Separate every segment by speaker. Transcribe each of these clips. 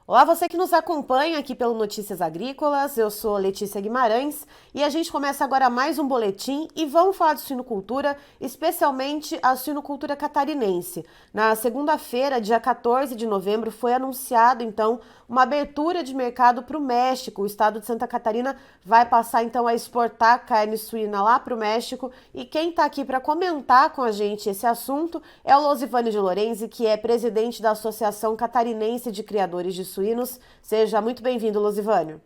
Speaker 1: Olá, você que nos acompanha aqui pelo Notícias Agrícolas, eu sou Letícia Guimarães e a gente começa agora mais um boletim e vamos falar de suinocultura, especialmente a suinocultura catarinense. Na segunda-feira, dia 14 de novembro, foi anunciado então uma abertura de mercado para o México. O estado de Santa Catarina vai passar então a exportar carne suína lá para o México e quem está aqui para comentar com a gente esse assunto é o Losivânio de Lorenzi, que é presidente da Associação Catarinense de Criadores de Suínos. Seja muito bem-vindo, Losivânio.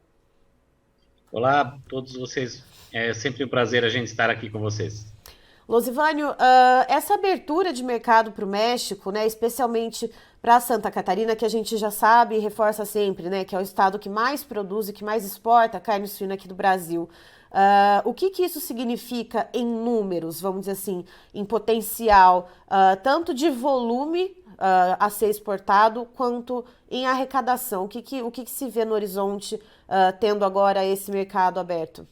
Speaker 2: Olá a todos vocês. É sempre um prazer a gente estar aqui com vocês.
Speaker 1: Losivânio, essa abertura de mercado para o México, né, especialmente para Santa Catarina, que a gente já sabe e reforça sempre, né, que é o estado que mais produz e que mais exporta carne suína aqui do Brasil. O que que isso significa em números, vamos dizer assim, em potencial, tanto de volume a ser exportado, quanto em arrecadação? O que que se vê no horizonte tendo agora esse mercado aberto?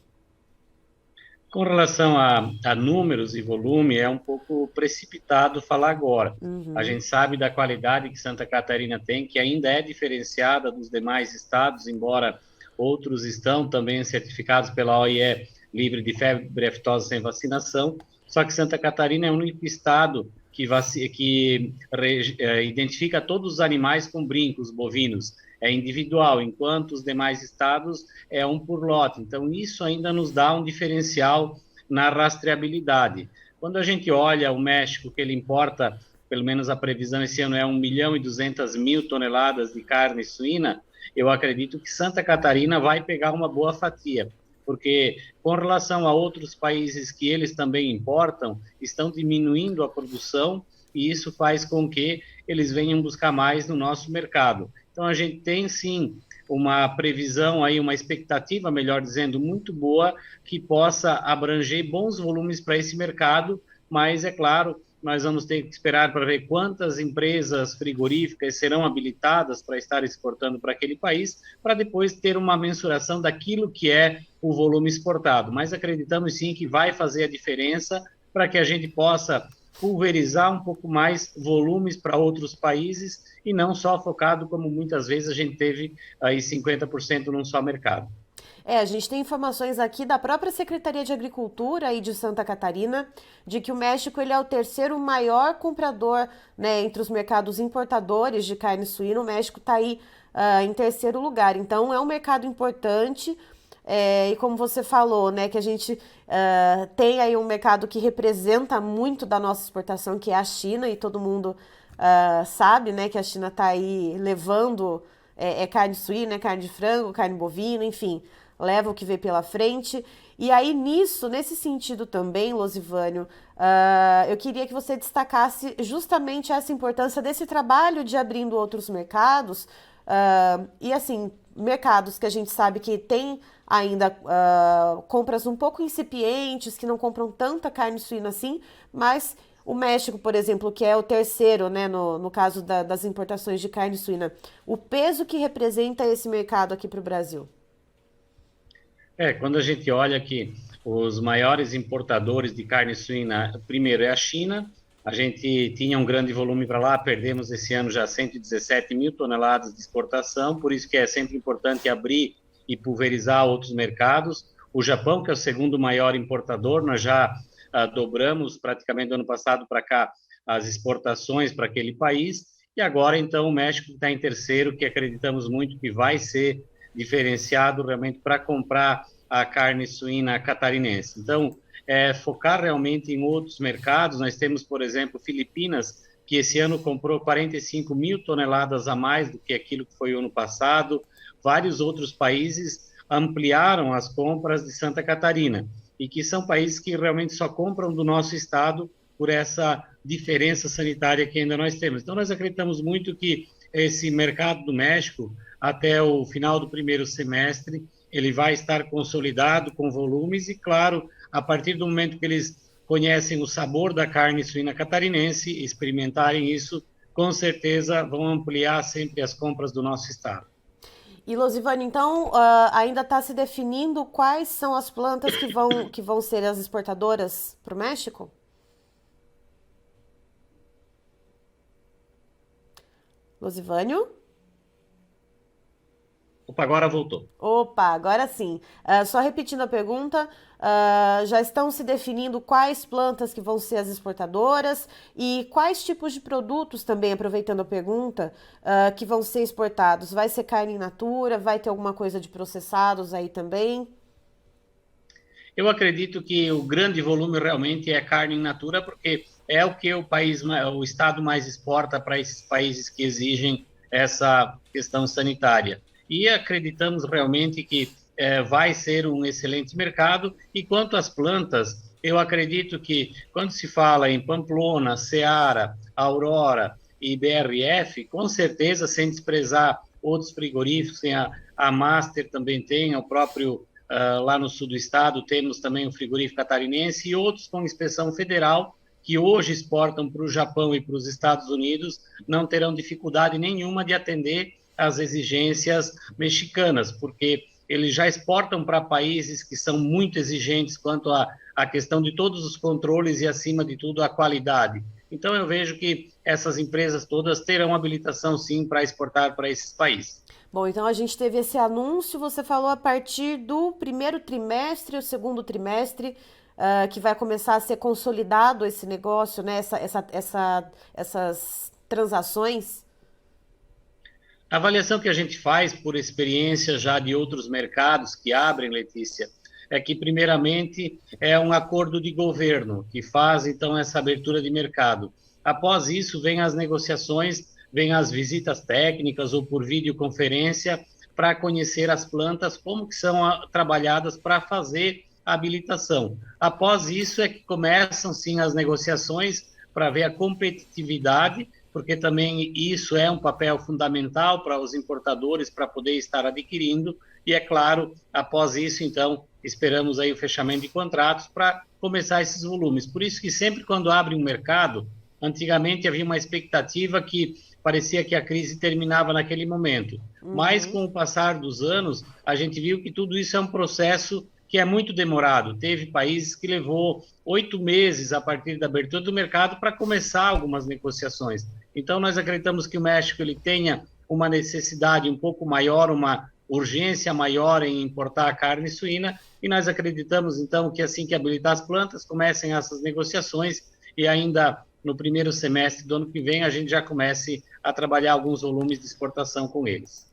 Speaker 2: Com relação a números e volume, é um pouco precipitado falar agora. A gente sabe da qualidade que Santa Catarina tem, que ainda é diferenciada dos demais estados, embora outros estão também certificados pela OIE livre de febre aftosa sem vacinação. Só que Santa Catarina é o único estado que identifica todos os animais com brincos bovinos. É individual, enquanto os demais estados é um por lote. Então, isso ainda nos dá um diferencial na rastreabilidade. Quando a gente olha o México, que ele importa, pelo menos a previsão esse ano é 1.200.000 toneladas de carne suína, eu acredito que Santa Catarina vai pegar uma boa fatia, porque com relação a outros países que eles também importam, estão diminuindo a produção e isso faz com que eles venham buscar mais no nosso mercado. Então a gente tem sim uma previsão aí, uma expectativa, melhor dizendo, muito boa que possa abranger bons volumes para esse mercado, mas é claro, nós vamos ter que esperar para ver quantas empresas frigoríficas serão habilitadas para estar exportando para aquele país, para depois ter uma mensuração daquilo que é o volume exportado. Mas acreditamos sim que vai fazer a diferença para que a gente possa pulverizar um pouco mais volumes para outros países e não só focado como muitas vezes a gente teve aí 50% num só mercado.
Speaker 1: A gente tem informações aqui da própria Secretaria de Agricultura e de Santa Catarina de que o México ele é o terceiro maior comprador, né, entre os mercados importadores de carne suína. O México está aí em terceiro lugar. Então é um mercado importante. E como você falou, né, que a gente tem aí um mercado que representa muito da nossa exportação, que é a China, e todo mundo sabe, né, que a China está aí levando carne suína, carne de frango, carne bovina, enfim, leva o que vê pela frente. E aí, nesse sentido também, Losivânio, eu queria que você destacasse justamente essa importância desse trabalho de abrindo outros mercados, e assim, mercados que a gente sabe que tem ainda compras um pouco incipientes, que não compram tanta carne suína assim, mas o México, por exemplo, que é o terceiro, né, no caso das importações de carne suína, o peso que representa esse mercado aqui para o Brasil.
Speaker 2: Quando a gente olha que os maiores importadores de carne suína, primeiro é a China, a gente tinha um grande volume para lá, perdemos esse ano já 117.000 toneladas de exportação, por isso que é sempre importante abrir e pulverizar outros mercados. O Japão, que é o segundo maior importador, nós já dobramos praticamente do ano passado para cá as exportações para aquele país, e agora então o México está em terceiro, que acreditamos muito que vai ser diferenciado realmente para comprar a carne suína catarinense. Então, focar realmente em outros mercados. Nós temos, por exemplo, Filipinas, que esse ano comprou 45.000 toneladas a mais do que aquilo que foi o ano passado. Vários outros países ampliaram as compras de Santa Catarina e que são países que realmente só compram do nosso estado por essa diferença sanitária que ainda nós temos. Então, nós acreditamos muito que esse mercado do México, até o final do primeiro semestre, ele vai estar consolidado com volumes e, claro, a partir do momento que eles conhecem o sabor da carne suína catarinense, experimentarem isso, com certeza vão ampliar sempre as compras do nosso estado.
Speaker 1: E Losivane, então, ainda está se definindo quais são as plantas que vão ser as exportadoras para o México? Losivânio?
Speaker 2: Opa, agora voltou.
Speaker 1: Opa, agora sim. Só repetindo a pergunta, já estão se definindo quais plantas que vão ser as exportadoras e quais tipos de produtos também, aproveitando a pergunta, que vão ser exportados? Vai ser carne in natura? Vai ter alguma coisa de processados aí também?
Speaker 2: Eu acredito que o grande volume realmente é carne in natura, porque é o que o estado mais exporta para esses países que exigem essa questão sanitária. E acreditamos realmente que vai ser um excelente mercado. E quanto às plantas, eu acredito que quando se fala em Pamplona, Seara, Aurora e BRF, com certeza, sem desprezar outros frigoríficos, tem a Master também tem, o próprio lá no sul do estado, temos também o frigorífico catarinense e outros com inspeção federal, que hoje exportam para o Japão e para os Estados Unidos, não terão dificuldade nenhuma de atender às exigências mexicanas, porque eles já exportam para países que são muito exigentes quanto à questão de todos os controles e, acima de tudo, a qualidade. Então, eu vejo que essas empresas todas terão habilitação, sim, para exportar para esses países.
Speaker 1: Bom, então a gente teve esse anúncio, você falou a partir do primeiro trimestre, o segundo trimestre, que vai começar a ser consolidado esse negócio, né? Essas transações.
Speaker 2: A avaliação que a gente faz por experiência já de outros mercados que abrem, Letícia, é que, primeiramente, é um acordo de governo que faz, então, essa abertura de mercado. Após isso, vem as negociações, vem as visitas técnicas ou por videoconferência para conhecer as plantas, como que são trabalhadas para fazer a habilitação. Após isso é que começam, sim, as negociações para ver a competitividade, porque também isso é um papel fundamental para os importadores para poder estar adquirindo, e é claro, após isso, então, esperamos aí o fechamento de contratos para começar esses volumes. Por isso que sempre quando abre um mercado, antigamente havia uma expectativa que parecia que a crise terminava naquele momento, mas
Speaker 1: Uhum.
Speaker 2: com o passar dos anos, a gente viu que tudo isso é um processo que é muito demorado. Teve países que levou 8 meses a partir da abertura do mercado para começar algumas negociações. Então, nós acreditamos que o México ele tenha uma necessidade um pouco maior, uma urgência maior em importar carne suína, e nós acreditamos, então, que assim que habilitar as plantas, comecem essas negociações e ainda no primeiro semestre do ano que vem a gente já comece a trabalhar alguns volumes de exportação com eles.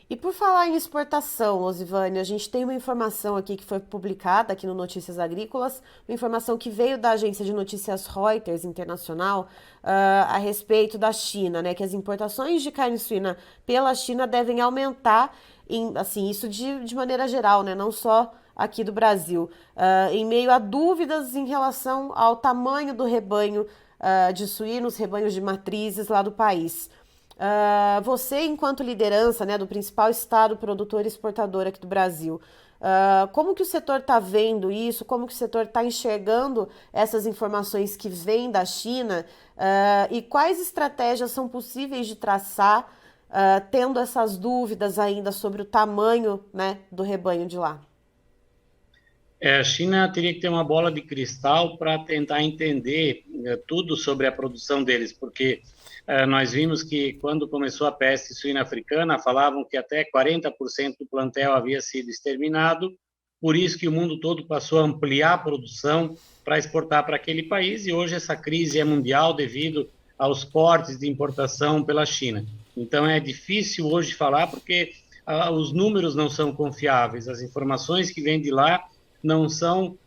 Speaker 1: E por falar em exportação, Osivânia, a gente tem uma informação aqui que foi publicada aqui no Notícias Agrícolas, uma informação que veio da agência de notícias Reuters Internacional a respeito da China, né? Que as importações de carne suína pela China devem aumentar, assim, isso de maneira geral, né? Não só aqui do Brasil, em meio a dúvidas em relação ao tamanho do rebanho de suínos, rebanhos de matrizes lá do país. Você, enquanto liderança, né, do principal estado produtor e exportador aqui do Brasil, como que o setor está vendo isso? Como que o setor está enxergando essas informações que vêm da China? E quais estratégias são possíveis de traçar, tendo essas dúvidas ainda sobre o tamanho, né, do rebanho de lá?
Speaker 2: A China teria que ter uma bola de cristal para tentar entender tudo sobre a produção deles, porque nós vimos que quando começou a peste suína africana, falavam que até 40% do plantel havia sido exterminado, por isso que o mundo todo passou a ampliar a produção para exportar para aquele país, e hoje essa crise é mundial devido aos cortes de importação pela China. Então é difícil hoje falar porque os números não são confiáveis, as informações que vêm de lá não são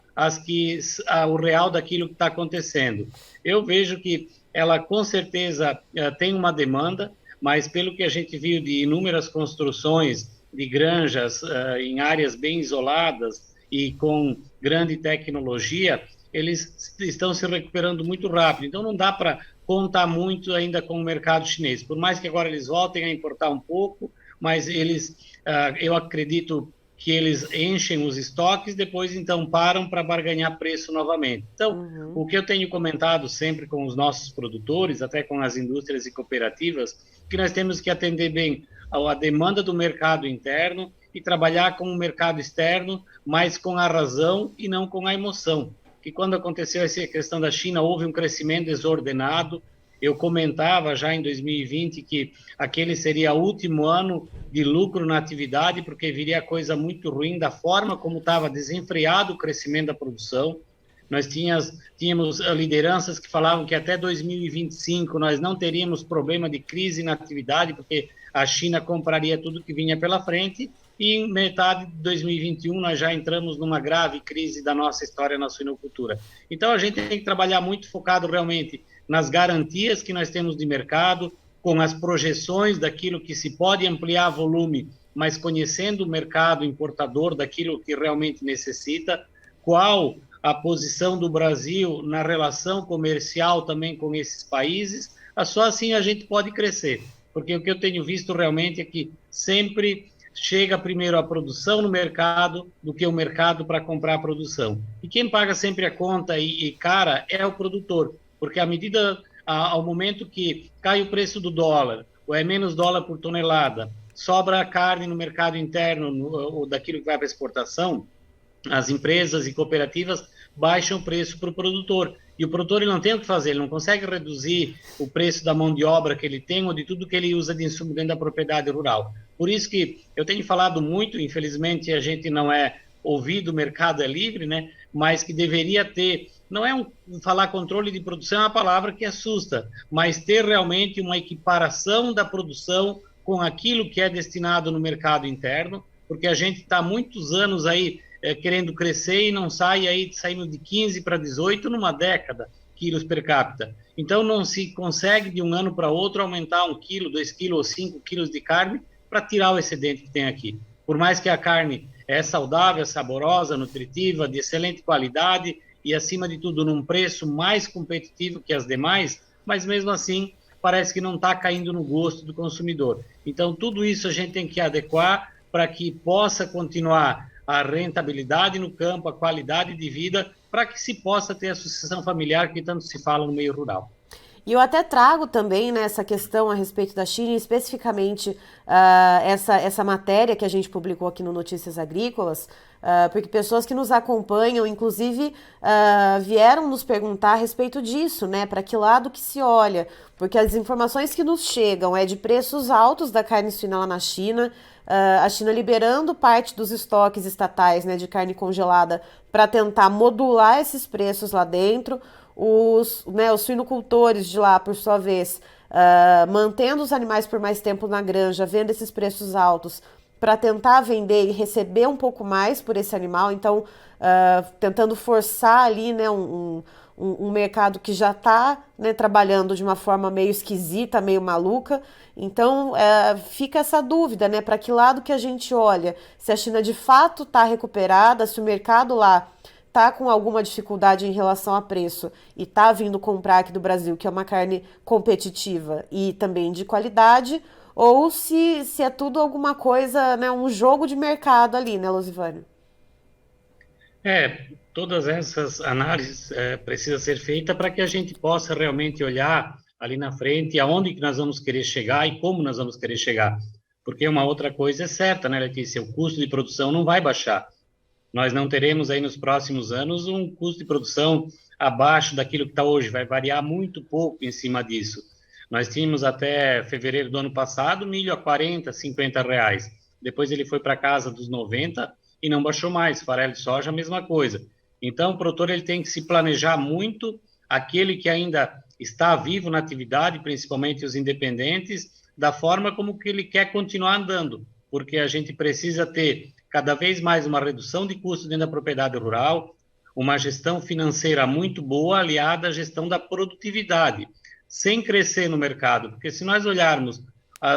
Speaker 2: o real daquilo que está acontecendo. Eu vejo que ela com certeza tem uma demanda, mas pelo que a gente viu de inúmeras construções de granjas em áreas bem isoladas e com grande tecnologia, eles estão se recuperando muito rápido. Então não dá para contar muito ainda com o mercado chinês. Por mais que agora eles voltem a importar um pouco, mas eu acredito que eles enchem os estoques, depois então param para barganhar preço novamente. Então,
Speaker 1: Uhum.
Speaker 2: o que eu tenho comentado sempre com os nossos produtores, até com as indústrias e cooperativas, que nós temos que atender bem a demanda do mercado interno e trabalhar com o mercado externo, mas com a razão e não com a emoção. Que quando aconteceu essa questão da China, houve um crescimento desordenado eu comentava já em 2020 que aquele seria o último ano de lucro na atividade, porque viria coisa muito ruim da forma como estava desenfreado o crescimento da produção. Nós tínhamos lideranças que falavam que até 2025 nós não teríamos problema de crise na atividade, porque a China compraria tudo que vinha pela frente, e em metade de 2021 nós já entramos numa grave crise da nossa história na suinocultura. Então a gente tem que trabalhar muito focado realmente nas garantias que nós temos de mercado, com as projeções daquilo que se pode ampliar volume, mas conhecendo o mercado importador daquilo que realmente necessita, qual a posição do Brasil na relação comercial também com esses países, só assim a gente pode crescer. Porque o que eu tenho visto realmente é que sempre chega primeiro a produção no mercado do que o mercado para comprar a produção. E quem paga sempre a conta e cara é o produtor, porque ao momento que cai o preço do dólar, ou é menos dólar por tonelada, sobra a carne no mercado interno, ou daquilo que vai para exportação, as empresas e cooperativas baixam o preço para o produtor. E o produtor ele não tem o que fazer, ele não consegue reduzir o preço da mão de obra que ele tem ou de tudo que ele usa de insumo dentro da propriedade rural. Por isso que eu tenho falado muito, infelizmente a gente não é ouvido, o mercado é livre, né? Mas que deveria ter, não é falar controle de produção é uma palavra que assusta, mas ter realmente uma equiparação da produção com aquilo que é destinado no mercado interno, porque a gente está há muitos anos aí querendo crescer e não sai aí saindo de 15 para 18 numa década, quilos per capita. Então não se consegue de um ano para outro aumentar 1 quilo, 2 quilos ou 5 quilos de carne para tirar o excedente que tem aqui. Por mais que a carne é saudável, saborosa, nutritiva, de excelente qualidade e, acima de tudo, num preço mais competitivo que as demais, mas mesmo assim parece que não está caindo no gosto do consumidor. Então tudo isso a gente tem que adequar para que possa continuar a rentabilidade no campo, a qualidade de vida, para que se possa ter a sucessão familiar que tanto se fala no meio rural.
Speaker 1: E eu até trago também, né, essa questão a respeito da China, especificamente essa matéria que a gente publicou aqui no Notícias Agrícolas, porque pessoas que nos acompanham, inclusive, vieram nos perguntar a respeito disso, né, para que lado que se olha, porque as informações que nos chegam é de preços altos da carne suína lá na China, a China liberando parte dos estoques estatais, né, de carne congelada para tentar modular esses preços lá dentro. Os suinocultores de lá, por sua vez, mantendo os animais por mais tempo na granja, vendo esses preços altos para tentar vender e receber um pouco mais por esse animal, então tentando forçar ali, né, um mercado que já está, né, trabalhando de uma forma meio esquisita, meio maluca. Então fica essa dúvida, né, para que lado que a gente olha, se a China de fato está recuperada, se o mercado lá está com alguma dificuldade em relação a preço e está vindo comprar aqui do Brasil, que é uma carne competitiva e também de qualidade, ou se é tudo alguma coisa, né, um jogo de mercado ali, né, Losivânio?
Speaker 2: Todas essas análises precisam ser feitas para que a gente possa realmente olhar ali na frente aonde que nós vamos querer chegar e como nós vamos querer chegar. Porque uma outra coisa é certa, né, Letícia? O custo de produção não vai baixar. Nós não teremos aí nos próximos anos um custo de produção abaixo daquilo que está hoje, vai variar muito pouco em cima disso. Nós tínhamos até fevereiro do ano passado milho a 40, 50 reais. Depois ele foi para casa dos 90 e não baixou mais. Farelo de soja, a mesma coisa. Então o produtor ele tem que se planejar muito, aquele que ainda está vivo na atividade, principalmente os independentes, da forma como que ele quer continuar andando, porque a gente precisa ter cada vez mais uma redução de custos dentro da propriedade rural, uma gestão financeira muito boa aliada à gestão da produtividade, sem crescer no mercado, porque se nós olharmos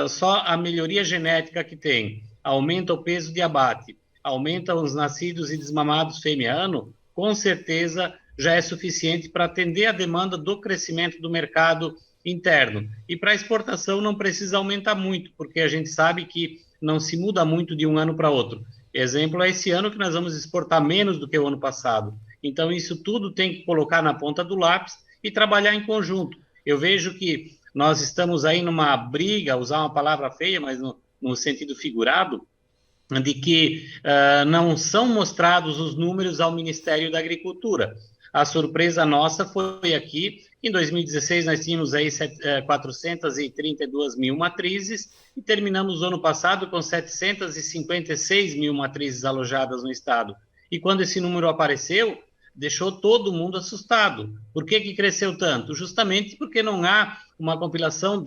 Speaker 2: só a melhoria genética que tem, aumenta o peso de abate, aumenta os nascidos e desmamados fêmea ano, com certeza já é suficiente para atender a demanda do crescimento do mercado interno. E para exportação não precisa aumentar muito, porque a gente sabe que não se muda muito de um ano para outro. Exemplo é esse ano que nós vamos exportar menos do que o ano passado. Então, isso tudo tem que colocar na ponta do lápis e trabalhar em conjunto. Eu vejo que nós estamos aí numa briga, usar uma palavra feia, mas no sentido figurado, de que não são mostrados os números ao Ministério da Agricultura. A surpresa nossa foi aqui Em 2016, nós tínhamos aí 432 mil matrizes e terminamos o ano passado com 756 mil matrizes alojadas no estado. E quando esse número apareceu, deixou todo mundo assustado. Por que cresceu tanto? Justamente porque não há uma compilação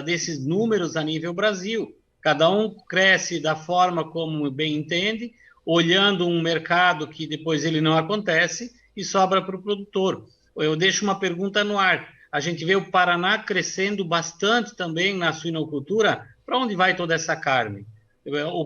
Speaker 2: desses números a nível Brasil. Cada um cresce da forma como bem entende, olhando um mercado que depois ele não acontece e sobra para o produtor. Eu deixo uma pergunta no ar. A gente vê o Paraná crescendo bastante também na suinocultura. Para onde vai toda essa carne?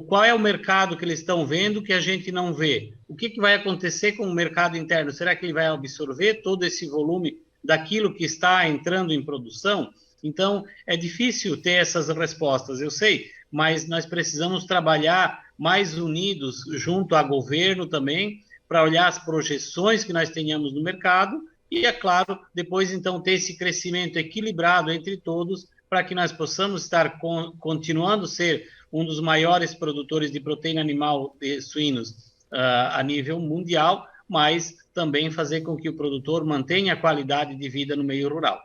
Speaker 2: Qual é o mercado que eles estão vendo que a gente não vê? O que vai acontecer com o mercado interno? Será que ele vai absorver todo esse volume daquilo que está entrando em produção? Então, é difícil ter essas respostas, eu sei, mas nós precisamos trabalhar mais unidos junto ao governo também, para olhar as projeções que nós tenhamos no mercado e, é claro, depois, então, ter esse crescimento equilibrado entre todos para que nós possamos estar continuando a ser um dos maiores produtores de proteína animal de suínos a nível mundial, mas também fazer com que o produtor mantenha a qualidade de vida no meio rural.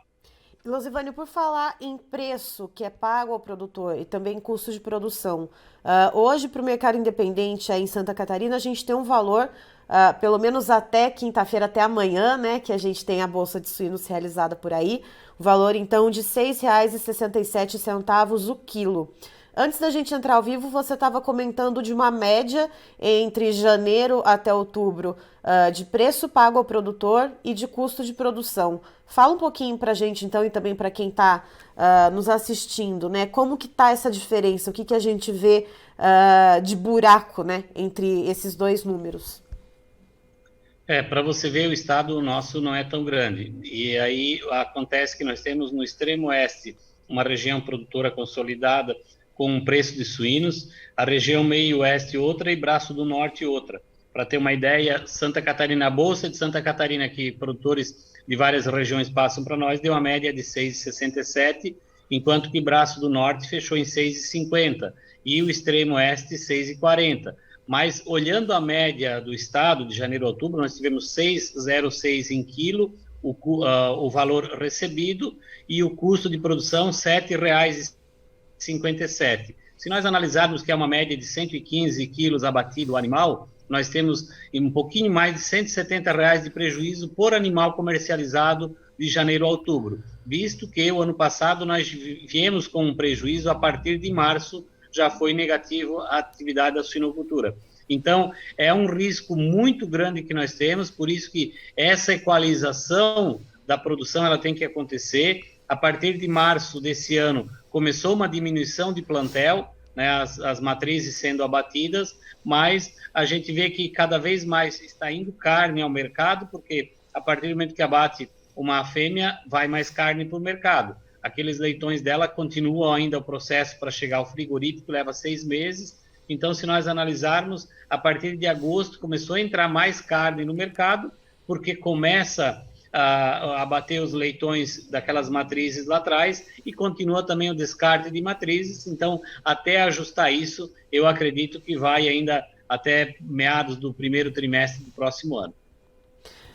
Speaker 1: Losivânio, por falar em preço que é pago ao produtor e também custo de produção, hoje para o mercado independente aí em Santa Catarina a gente tem um valor, pelo menos até quinta-feira, até amanhã, né, que a gente tem a Bolsa de Suínos realizada por aí, o valor então de R$ 6,67 o quilo. Antes da gente entrar ao vivo, você estava comentando de uma média entre janeiro até outubro de preço pago ao produtor e de custo de produção. Fala um pouquinho para a gente, então, e também para quem está nos assistindo, né? Como que está essa diferença? O que a gente vê de buraco, né, entre esses dois números?
Speaker 2: Para você ver, o estado nosso não é tão grande. E aí acontece que nós temos no extremo oeste uma região produtora consolidada, com um preço de suínos, a região meio-oeste outra e Braço do Norte outra. Para ter uma ideia, Santa Catarina, a Bolsa de Santa Catarina, que produtores de várias regiões passam para nós, deu uma média de 6,67, enquanto que Braço do Norte fechou em 6,50 e o extremo oeste 6,40. Mas olhando a média do estado, de janeiro a outubro, nós tivemos 6,06 em quilo, o valor recebido, e o custo de produção R$ 7,57. Se nós analisarmos que é uma média de 115 quilos abatido o animal, nós temos um pouquinho mais de R$ 170 de prejuízo por animal comercializado de janeiro a outubro, visto que o ano passado nós viemos com um prejuízo a partir de março, já foi negativo a atividade da suinocultura. Então, é um risco muito grande que nós temos, por isso que essa equalização da produção ela tem que acontecer. A partir de março desse ano, começou uma diminuição de plantel, né, as matrizes sendo abatidas, mas a gente vê que cada vez mais está indo carne ao mercado, porque a partir do momento que abate uma fêmea, vai mais carne para o mercado. Aqueles leitões dela continuam ainda o processo para chegar ao frigorífico, leva 6 meses. Então, se nós analisarmos, a partir de agosto começou a entrar mais carne no mercado, porque começa a bater os leitões daquelas matrizes lá atrás e continua também o descarte de matrizes. Então, até ajustar isso, eu acredito que vai ainda até meados do primeiro trimestre do próximo ano.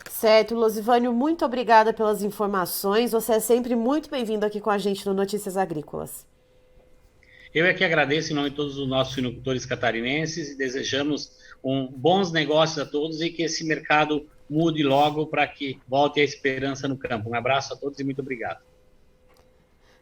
Speaker 1: Certo, Losivânio, muito obrigada pelas informações. Você é sempre muito bem-vindo aqui com a gente no Notícias Agrícolas.
Speaker 2: Eu é que agradeço em nome de todos os nossos suinocultores catarinenses e desejamos bons negócios a todos e que esse mercado mude logo para que volte a esperança no campo. Um abraço a todos e muito obrigado.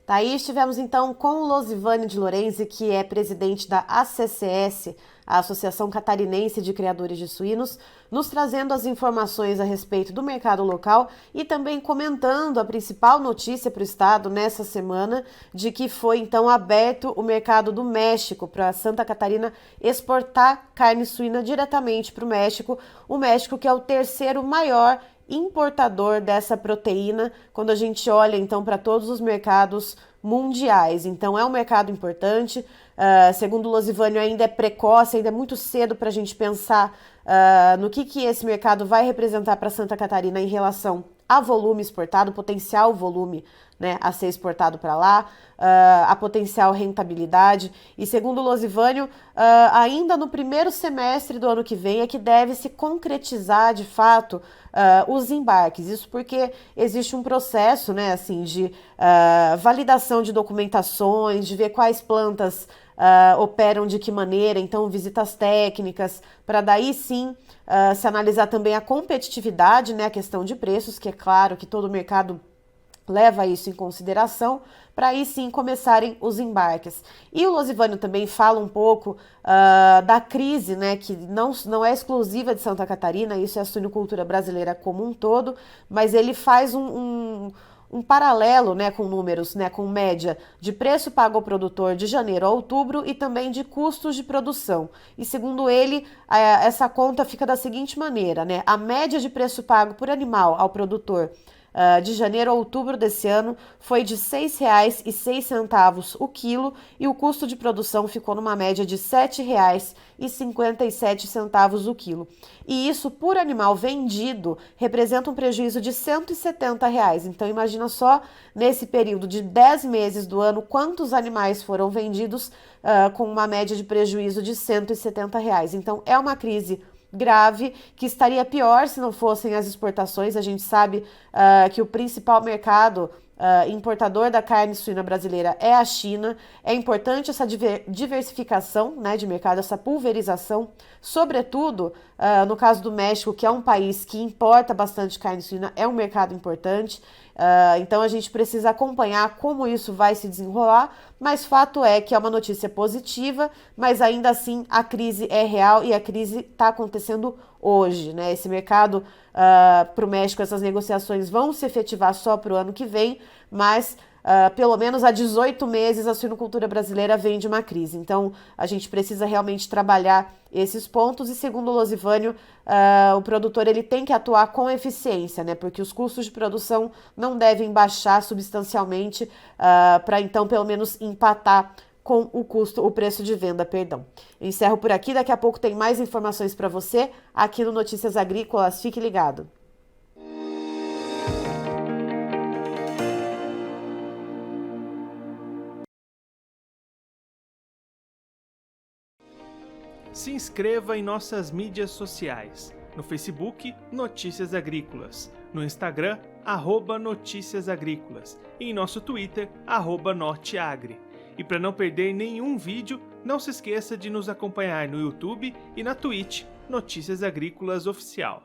Speaker 1: Tá aí, estivemos então com o Losivânio de Lorenzi, que é presidente da ACCS, a Associação Catarinense de Criadores de Suínos, nos trazendo as informações a respeito do mercado local e também comentando a principal notícia para o estado nessa semana, de que foi então aberto o mercado do México para Santa Catarina exportar carne suína diretamente para o México que é o terceiro maior importador dessa proteína, quando a gente olha então para todos os mercados mundiais. Então é um mercado importante, segundo o Losivânio ainda é precoce, ainda é muito cedo para a gente pensar no que esse mercado vai representar para Santa Catarina em relação a volume exportado, potencial volume, né, a ser exportado para lá, a potencial rentabilidade. E segundo o Losivânio, ainda no primeiro semestre do ano que vem é que deve se concretizar de fato os embarques. Isso porque existe um processo, né, assim, de validação de documentações, de ver quais plantas operam de que maneira, então visitas técnicas, para daí sim se analisar também a competitividade, né, a questão de preços, que é claro que todo mercado leva isso em consideração, para aí sim começarem os embarques. E o Losivânio também fala um pouco da crise, né, que não é exclusiva de Santa Catarina, isso é a suinocultura brasileira como um todo, mas ele faz um paralelo, né, com números, né, com média de preço pago ao produtor de janeiro a outubro e também de custos de produção. E segundo ele, essa conta fica da seguinte maneira, né, a média de preço pago por animal ao produtor de janeiro a outubro desse ano foi de R$ 6,06 o quilo e o custo de produção ficou numa média de R$ 7,57 o quilo. E isso por animal vendido representa um prejuízo de R$ 170. Então imagina só nesse período de 10 meses do ano quantos animais foram vendidos com uma média de prejuízo de R$ 170. Então é uma crise grave, que estaria pior se não fossem as exportações. A gente sabe que o principal mercado importador da carne suína brasileira é a China. É importante essa diversificação, né, de mercado, essa pulverização, sobretudo no caso do México, que é um país que importa bastante carne suína, é um mercado importante. Então a gente precisa acompanhar como isso vai se desenrolar, mas fato é que é uma notícia positiva, mas ainda assim a crise é real e a crise está acontecendo hoje, né? Esse mercado para o México, essas negociações vão se efetivar só para o ano que vem, mas pelo menos há 18 meses a suinocultura brasileira vem de uma crise. Então a gente precisa realmente trabalhar esses pontos e, segundo o Losivânio, o produtor ele tem que atuar com eficiência, né? Porque os custos de produção não devem baixar substancialmente para então pelo menos empatar com o preço de venda, perdão. Eu encerro por aqui, daqui a pouco tem mais informações para você aqui no Notícias Agrícolas, fique ligado.
Speaker 3: Se inscreva em nossas mídias sociais. No Facebook, Notícias Agrícolas. No Instagram, @Notícias Agrícolas. E em nosso Twitter, @Norteagri. E para não perder nenhum vídeo, não se esqueça de nos acompanhar no YouTube e na Twitch, Notícias Agrícolas Oficial.